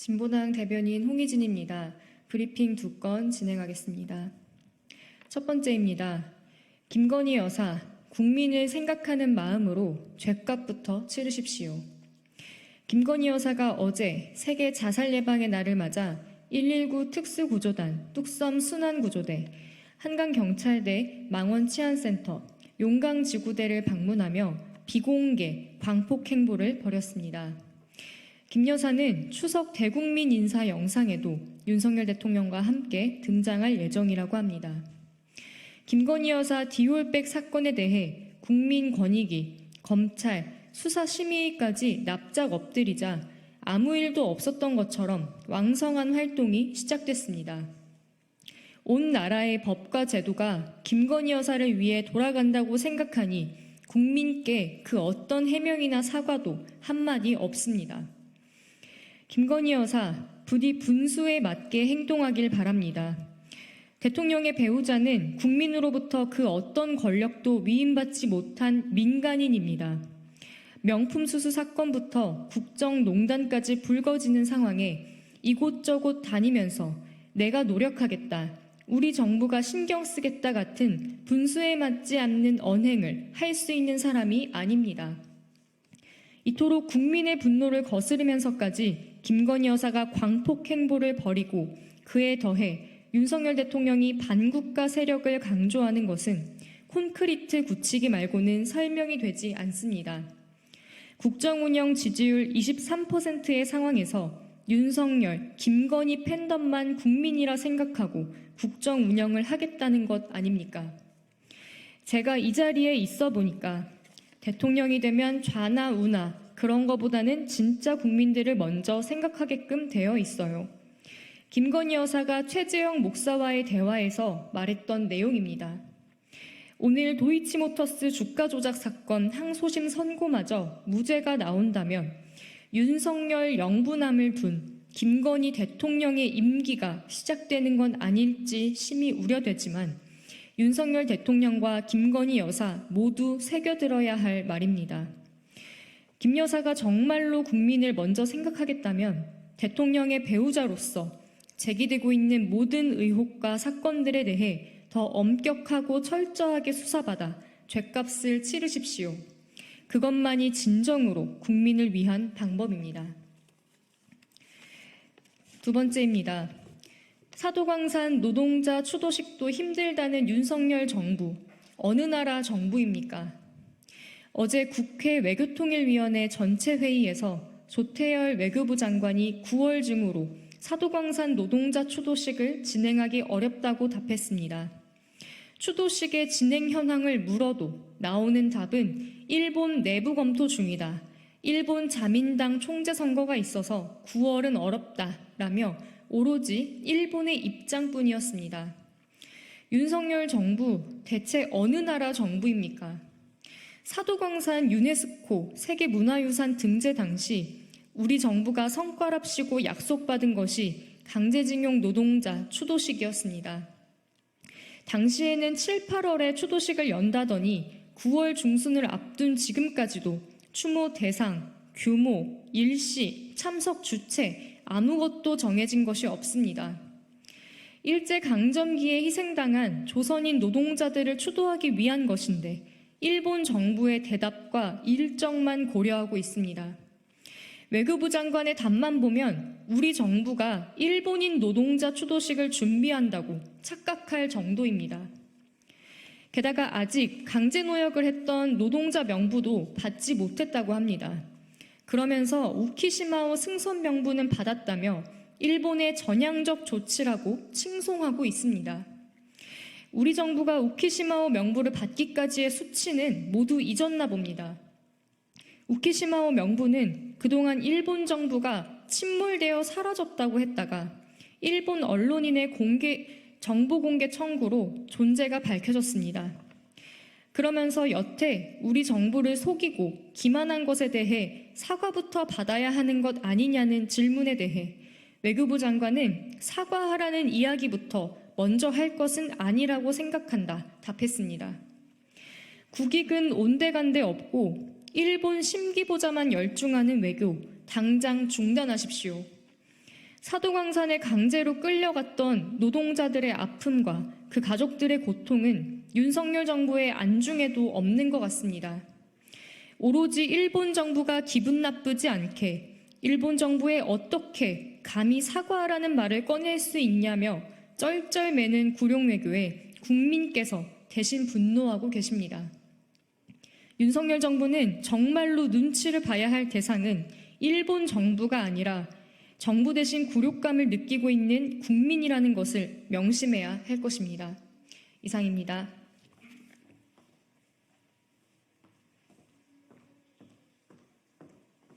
진보당 대변인 홍희진입니다. 브리핑 2건 진행하겠습니다. 첫 번째입니다. 김건희 여사, 국민을 생각하는 마음으로 죗값부터 치르십시오. 김건희 여사가 어제 세계 자살 예방의 날을 맞아 119 특수구조단, 뚝섬 순환구조대, 한강경찰대, 망원치안센터, 용강지구대를 방문하며 비공개 광폭 행보를 벌였습니다. 김 여사는 추석 대국민 인사 영상에도 윤석열 대통령과 함께 등장할 예정이라고 합니다. 김건희 여사 디올백 사건에 대해 국민권익위, 검찰, 수사심의위까지 납작 엎드리자 아무 일도 없었던 것처럼 왕성한 활동이 시작됐습니다. 온 나라의 법과 제도가 김건희 여사를 위해 돌아간다고 생각하니 국민께 그 어떤 해명이나 사과도 한마디 없습니다. 김건희 여사, 부디 분수에 맞게 행동하길 바랍니다. 대통령의 배우자는 국민으로부터 그 어떤 권력도 위임받지 못한 민간인입니다. 명품 수수 사건부터 국정농단까지 불거지는 상황에 이곳저곳 다니면서 내가 노력하겠다, 우리 정부가 신경 쓰겠다 같은 분수에 맞지 않는 언행을 할 수 있는 사람이 아닙니다. 이토록 국민의 분노를 거스르면서까지 김건희 여사가 광폭 행보를 벌이고 그에 더해 윤석열 대통령이 반국가 세력을 강조하는 것은 콘크리트 굳히기 말고는 설명이 되지 않습니다. 국정운영 지지율 23%의 상황에서 윤석열, 김건희 팬덤만 국민이라 생각하고 국정운영을 하겠다는 것 아닙니까? 제가 이 자리에 있어 보니까 대통령이 되면 좌나 우나 그런 거보다는 진짜 국민들을 먼저 생각하게끔 되어 있어요. 김건희 여사가 최재형 목사와의 대화에서 말했던 내용입니다. 오늘 도이치모터스 주가 조작 사건 항소심 선고마저 무죄가 나온다면 윤석열 영부남을 둔 김건희 대통령의 임기가 시작되는 건 아닐지 심히 우려되지만 윤석열 대통령과 김건희 여사 모두 새겨들어야 할 말입니다. 김 여사가 정말로 국민을 먼저 생각하겠다면 대통령의 배우자로서 제기되고 있는 모든 의혹과 사건들에 대해 더 엄격하고 철저하게 수사받아 죗값을 치르십시오. 그것만이 진정으로 국민을 위한 방법입니다. 두 번째입니다. 사도광산 노동자 추도식도 힘들다는 윤석열 정부, 어느 나라 정부입니까? 어제 국회 외교통일위원회 전체 회의에서 조태열 외교부 장관이 9월 중으로 사도광산 노동자 추도식을 진행하기 어렵다고 답했습니다. 추도식의 진행 현황을 물어도 나오는 답은 일본 내부 검토 중이다. 일본 자민당 총재 선거가 있어서 9월은 어렵다라며 오로지 일본의 입장뿐이었습니다. 윤석열 정부 대체 어느 나라 정부입니까? 사도광산 유네스코 세계문화유산 등재 당시 우리 정부가 성과랍시고 약속받은 것이 강제징용 노동자 추도식이었습니다. 당시에는 7, 8월에 추도식을 연다더니 9월 중순을 앞둔 지금까지도 추모 대상, 규모, 일시, 참석 주체 아무것도 정해진 것이 없습니다. 일제강점기에 희생당한 조선인 노동자들을 추도하기 위한 것인데 일본 정부의 대답과 일정만 고려하고 있습니다. 외교부 장관의 답만 보면 우리 정부가 일본인 노동자 추도식을 준비한다고 착각할 정도입니다. 게다가 아직 강제노역을 했던 노동자 명부도 받지 못했다고 합니다. 그러면서 우키시마오 승선 명부는 받았다며 일본의 전향적 조치라고 칭송하고 있습니다. 우리 정부가 우키시마오 명부를 받기까지의 수치는 모두 잊었나 봅니다. 우키시마오 명부는 그동안 일본 정부가 침몰되어 사라졌다고 했다가 일본 언론인의 정보 공개 청구로 존재가 밝혀졌습니다. 그러면서 여태 우리 정부를 속이고 기만한 것에 대해 사과부터 받아야 하는 것 아니냐는 질문에 대해 외교부 장관은 사과하라는 이야기부터 먼저 할 것은 아니라고 생각한다 답했습니다. 국익은 온데간데 없고 일본 심기보자만 열중하는 외교 당장 중단하십시오. 사도광산에 강제로 끌려갔던 노동자들의 아픔과 그 가족들의 고통은 윤석열 정부의 안중에도 없는 것 같습니다. 오로지 일본 정부가 기분 나쁘지 않게 일본 정부에 어떻게 감히 사과하라는 말을 꺼낼 수 있냐며 쩔쩔매는 구룡외교에 국민께서 대신 분노하고 계십니다. 윤석열 정부는 정말로 눈치를 봐야 할 대상은 일본 정부가 아니라 정부 대신 굴욕감을 느끼고 있는 국민이라는 것을 명심해야 할 것입니다. 이상입니다.